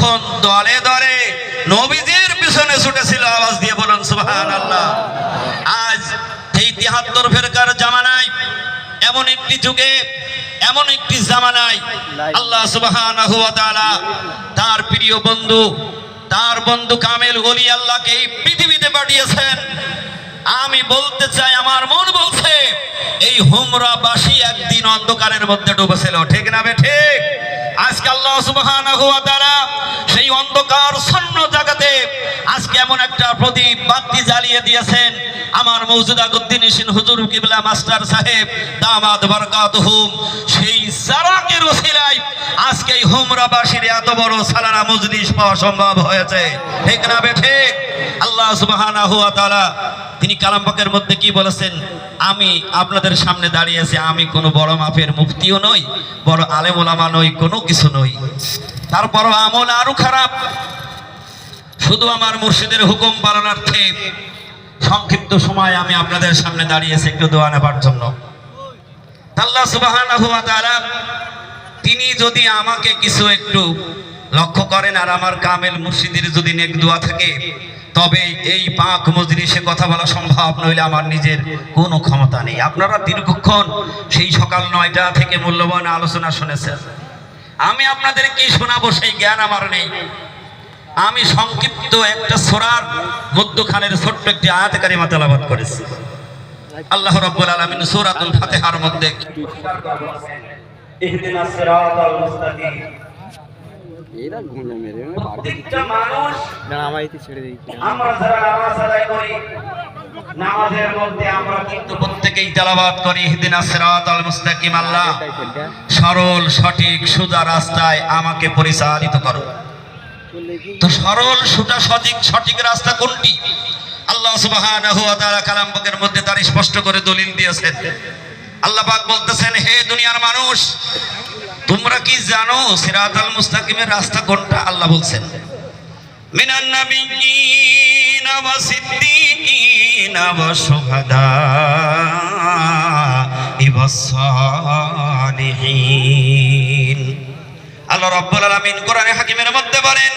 তখন দলে দলে নবীজির পিছনে ছুটেছিল। আওয়াজ দিয়ে বলুন সুবহানাল্লাহ। আজ এই ৭৩ ফেরকার জামানায়, এমন একটি যুগে, এমন একটি জামানায় আল্লাহ সুবহানাহু ওয়া তাআলা তার প্রিয় বন্ধু, তার বন্ধু কামেল ওলি আল্লাহকে এই পৃথিবীতে পাঠিয়েছেন। আমি বলতে চাই, আমার মন বলছে এই হুমরাবাসী একদিন অন্ধকারের মধ্যে ডুবেছিল, ঠিক না বে ঠিক? আজকে আল্লাহ সুবহানাহু ওয়া তাআলা সেই অন্ধকার শূন্য জায়গাতে আজকে এমন একটা প্রদীপ বাতি জ্বালিয়ে দিয়েছেন। আমার মওজুদা গদ্দিনিশিন হুজুর কিবলা মাস্টার সাহেব দামাত বারাকাতুহুম, সেই সারাকের ওসিলায় আজকে এই হুমরাবাসীর এত বড় সালানা মজলিস পাওয়া সম্ভব হয়েছে, ঠিক না বে ঠিক? আল্লাহ সুবহানাহু ওয়া তাআলা তিনি কালাম পাকের মধ্যে কি বলেছেন? আমি আপনাদের সামনে দাঁড়িয়ে আছি, আমি কোনো বড় মাপের মুফতিও নই, বড় আলেম ওলামা নই, কোনো কিছু নই, তারপরও আমল আরো খারাপ। শুধু আমার মুর্শিদের হুকুম পালনার্থে সংক্ষিপ্ত সময় আমি আপনাদের সামনে দাঁড়িয়েছি একটু দোয়া নেবার জন্য। আল্লাহ সুবহানাহু ওয়া তাআলা তিনি যদি আমাকে কিছু একটু লক্ষ্য করেন আর আমার কামেল মুর্শিদের যদি নেক দোয়া থাকে, তবে এই পাক মজলিসে কথা বলা সম্ভব, নইলে আমার নিজের কোনো ক্ষমতা নেই। আপনারা দীর্ঘক্ষণ সেই সকাল ৯টা থেকে মূল্যবান আলোচনা শুনেছেন, আমি আপনাদের কি শোনাবো সেই জ্ঞান আমার নেই। আমি সংক্ষিপ্ত একটা সূরার মধ্যখানের ছোট্ট একটি আয়াত কারিমা তেলাওয়াত করেছি। আল্লাহ রাব্বুল আলামিন সূরাতুল ফাতিহার মধ্যে ইহদিনাস সিরাতাল মুস্তাকিম, এরা ঘুরে মেরে প্রত্যেকটা মানুষ আমাইতে ছেড়ে দিই, আমরা যারা নামাজ আদায় করি, নামাজের মধ্যে আমরা কিন্তু প্রত্যেকেই তেলাওয়াত করি ইহদিনাস সিরাতাল মুস্তাকিম, আল্লাহ সরল সঠিক সোজা রাস্তায় আমাকে পরিচালিত করো। তো সরল সোজা সঠিক রাস্তা কোনটি? আল্লাহ সুবহানাহু ওয়া তাআলা কালাম পাকের মধ্যে তার স্পষ্ট করে দলিল দিয়েছেন। আল্লাহ পাক বলতেছেন, হে দুনিয়ার মানুষ, তোমরা কি জানো সিরাতাল মুস্তাকিমের রাস্তা কোনটা? আল্লাহ বলছেন, মিনান নাবিয়্যিনা ওয়া সিদ্দীকিনা ওয়া শুহাদা ওয়াস সালিহিন। আল্লাহ রাব্বুল আলামিন কোরআনে হাকিমের মধ্যে বলেন,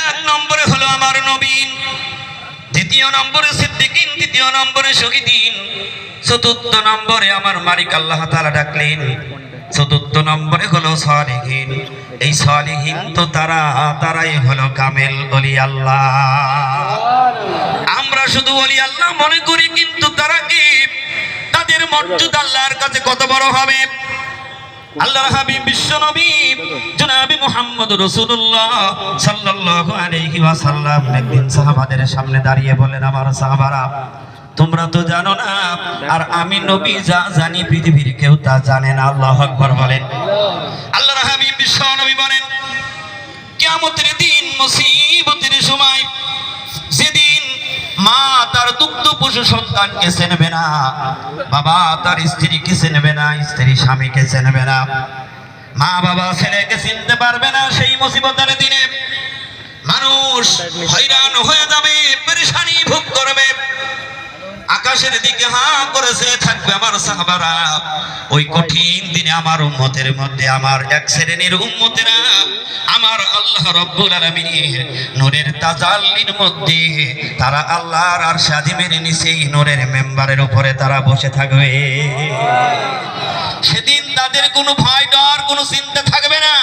এক নম্বরে হলো আমার নবী, দ্বিতীয় নম্বরে সিদ্দিকিন, তৃতীয় নম্বরে শহীদিন, চতুর্থ নম্বরে আমার মালিক আল্লাহ তাআলা ডাকলেন, চতুর্থ নম্বরে হলো সালিহিন। এই সালিহিন তো তারাই হলো কামেল ওলি আল্লাহ। আমরা শুধু ওলি আল্লাহ মনে করি, কিন্তু তারা কি, তাদের মর্যাদা আল্লাহর কাছে কত বড় হবে? আল্লাহর হাবিব বিশ্ব নবী জনাবে মুহাম্মদ রাসূলুল্লাহ সাল্লাল্লাহু আলাইহি ওয়াসাল্লাম একদিন সাহাবাদের সামনে দাঁড়িয়ে বলেন, আমার সাহাবারা, তোমরা তো জানো না, আর আমি নবী যা জানি পৃথিবীর কেউ তা জানে না। আল্লাহু আকবার বলেন। আল্লাহর হাবিব বিশ্ব নবী বলেন, কিয়ামতের দিন, মুসিবতের সময়, যেদিন মা তার দুগ্ধ পশু সন্তানকে চেনবে না, বাবা তার স্ত্রীকে চেনবে না, স্ত্রী স্বামীকে চেনবে না, মা বাবা ছেলেকে চিনতে পারবে না, সেই মুসিবতের দিনে মানুষ হয়রান হয়ে যাবে, পেরেশানি ভোগ করবে। আকাশের দিকে হাঁ করেছে থাকবে আমার সাহাবারা। ওই কঠিন দিনে আমার উম্মতের মধ্যে, আমার এক শ্রেণীর উম্মতেরা আমার আল্লাহ রাব্বুল আলামিনের নূরের তাজাল্লির মধ্যে তারা আল্লাহর আরশ আজিমের নিচে নূরের মেম্বারের উপরে তারা বসে থাকবে। সেদিন তাদের কোনো ভয় ডর, কোনো চিন্তা থাকবে না।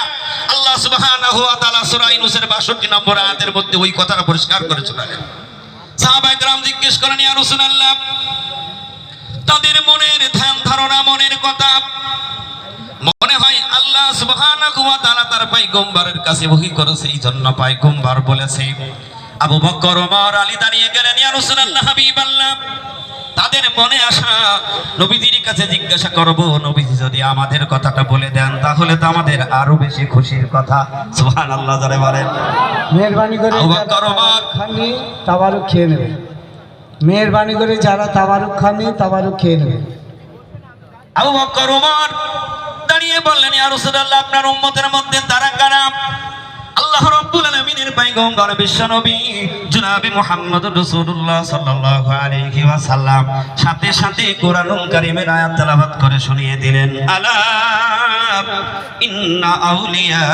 আল্লাহ সুবহানাহু ওয়া তাআলা সূরা ইউনূসের ৬২ নম্বর আয়াতের মধ্যে ওই কথাটা পরিষ্কার করে শোনালেন। সাহাবায়ে কেরাম জিজ্ঞেস করেন, ইয়া রাসূলুল্লাহ, তাদের মনের ধ্যান ধারণা, মনের কথা মনে হয় আল্লাহ সুবহানাহু ওয়া তাআলা তার পয়গম্বরের কাছে ওহী করেছে, এই জন্য পয়গম্বর বলেছে। আবু বকর, ওমর, আলী দাঁড়িয়ে গেলেন, ইয়া রাসূলুল্লাহ, হাবিবাল্লাহ, তাদের মনে আসা নবীজির কাছে জিজ্ঞাসা করব, নবীজি যদি আমাদের কথাটা বলে দেন তাহলে তো আমাদের আরো বেশি খুশির কথা। সুবহানাল্লাহ জোরে বলেন। মেহেরবানি করে খাননি তাবারুক খেয়ে নেবে, মেহেরবানি করে যারা তাবারুক খাননি তাবারুক খেয়ে নেবে। আবু বকর, ওমর দাঁড়িয়ে বললেন, ইয়া রাসূলুল্লাহ, আপনার উম্মতের মধ্যে তারা কারা? আল্লাহ রাব্বুল আলামিনের পয়গম্বর বিশ্বনবী জনাবে মুহাম্মদ রাসূলুল্লাহ সাল্লাল্লাহু আলাইহি ওয়াসাল্লাম সাথে সাথে কোরআনুল কারীমের আয়াত তেলাওয়াত করে শুনিয়ে দিলেন, আলা ইন্না আউলিয়া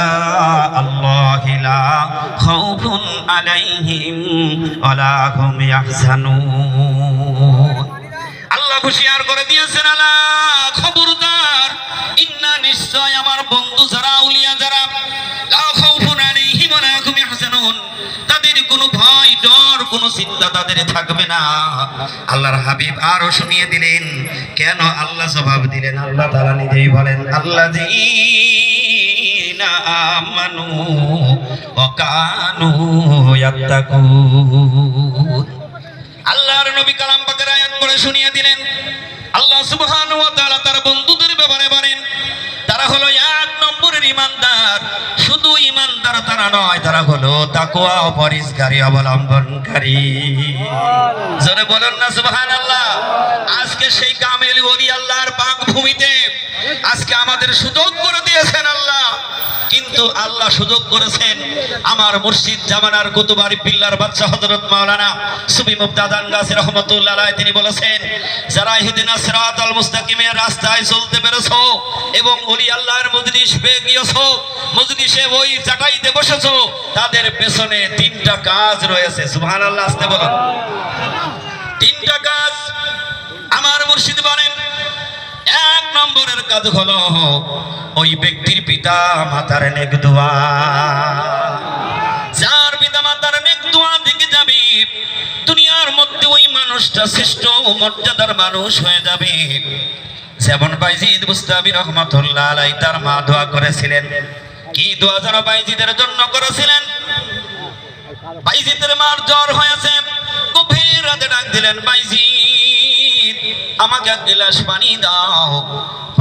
আল্লাহ লা খাউফুন আলাইহিম ওয়ালা হুম ইয়াহজানুন। আল্লাহ হুঁশিয়ার করে দিয়েছেন, আলা খবরদার, ইন্না নিশ্চয় আমার বন্ধু যারা, আউলিয়া যারা, লা খাউফুন আলাইহিম ওয়ালা হুম ইয়াহজানুন, তাদের কোনো ভয় ডর কোনো চিন্তা তাদের থাকবে না। আল্লাহর হাবিব আরো শুনিয়ে দিলেন, কেন আল্লাহ জবাব দিলেন, আল্লাহ তাআলা নিজেই বলেন, আল্লাযীনা আমানু ওয়া কানু ইয়াত্তাকুন। আল্লাহর নবী কালাম পাকের আয়াত পড়ে শুনিয়ে দিলেন, আল্লাহ সুবহানাহু ওয়া তাআলা তার বন্ধুদের ব্যাপারে বলেন, তারা হলো এক নম্বরের ঈমানদার। শুধু ঈমানদার তারা নয়, তারা হলো তাকওয়া ও পরহেজগারি অবলম্বনকারী। জোরে বলুন না সুবহানাল্লাহ। আজকে সেই কামেল ওলি আল্লাহর পাক ভূমিতে আজকে আমাদের সুযোগ করে দিয়েছেন আল্লাহ, কিন্তু আল্লাহ সুযোগ করেছেন আমার মুর্শিদ জামানার কুতুবার বিল্লার বাদশা হযরত মাওলানা সুফি মুফতাদান গাজী রাহমাতুল্লাহ আলাইহি, তিনি বলেছেন, যারা ইহদিনাস সিরাতাল মুস্তাকিমের রাস্তায় চলতে পেরেছো এবং ওলি আল্লাহর মজলিস পেয়ে গিয়েছো, মজলিসে ওই চাটাইতে বসেছো, তাদের পেছনে তিনটা কাজ রয়েছে। সুবহানাল্লাহ, আসতে বলুন। তিনটা কাজ আমার মুর্শিদ বলেন। এক নম্বরের কাজ হলো ওই ব্যক্তির পিতা মাতার নেক দোয়া। যার পিতা মাতার নেক দোয়া দিকে যাবে, দুনিয়ার মধ্যে ওই মানুষটা শ্রেষ্ঠ মর্যাদার মানুষ হয়ে যাবে। যেমন বাইজিদ বুস্তামি রহমাতুল্লাহ আলাইহি, তার মা দোয়া করেছিলেন। কি দোয়া যেন বাইজিদের জন্য করেছিলেন? বাইজিদের মার জ্বর হয়েছে, গভীর রাতে ডাক দিলেন, বাইজিদ আমাকে এক গ্লাস পানি দাও।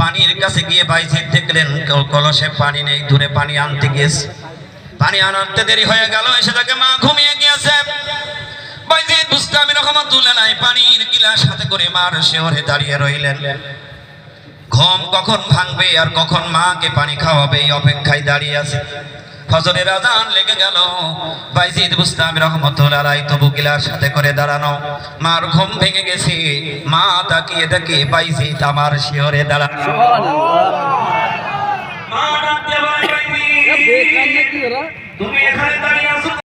পানির কাছে গিয়ে বাইজিদ দেখলেন কলসে পানি নেই, দূরে পানি আনতে গিয়েছে। পানি আনতে দেরি হয়ে গেল, এসে তাকে মা ঘুমিয়ে গিয়েছে। বাইজিদ বুস্তামি রহমাতুল্লাহ আলাইহি পানির গ্লাস হাতে করে মার শিয়রে দাঁড়িয়ে রইলেন। ঘুম কখন ভাঙবে আর কখন মাকে পানি খাওয়াবে এই অপেক্ষায় দাঁড়িয়ে আছে। ফজরের আযান লেগে গেল। বাইজিদ বুস্তামি রাহমাতুল্লাহ আলাইহি তবু গিলাস হাতে করে দাঁড়ানো। মার ঘুম ভেঙে গেছে। মা তাকিয়ে দেখে বাইজিদ আমার শিয়রে দাঁড়ানো। মা ডাকতে বলে, বাইজিদ তুমি এখানে দাঁড়িয়ে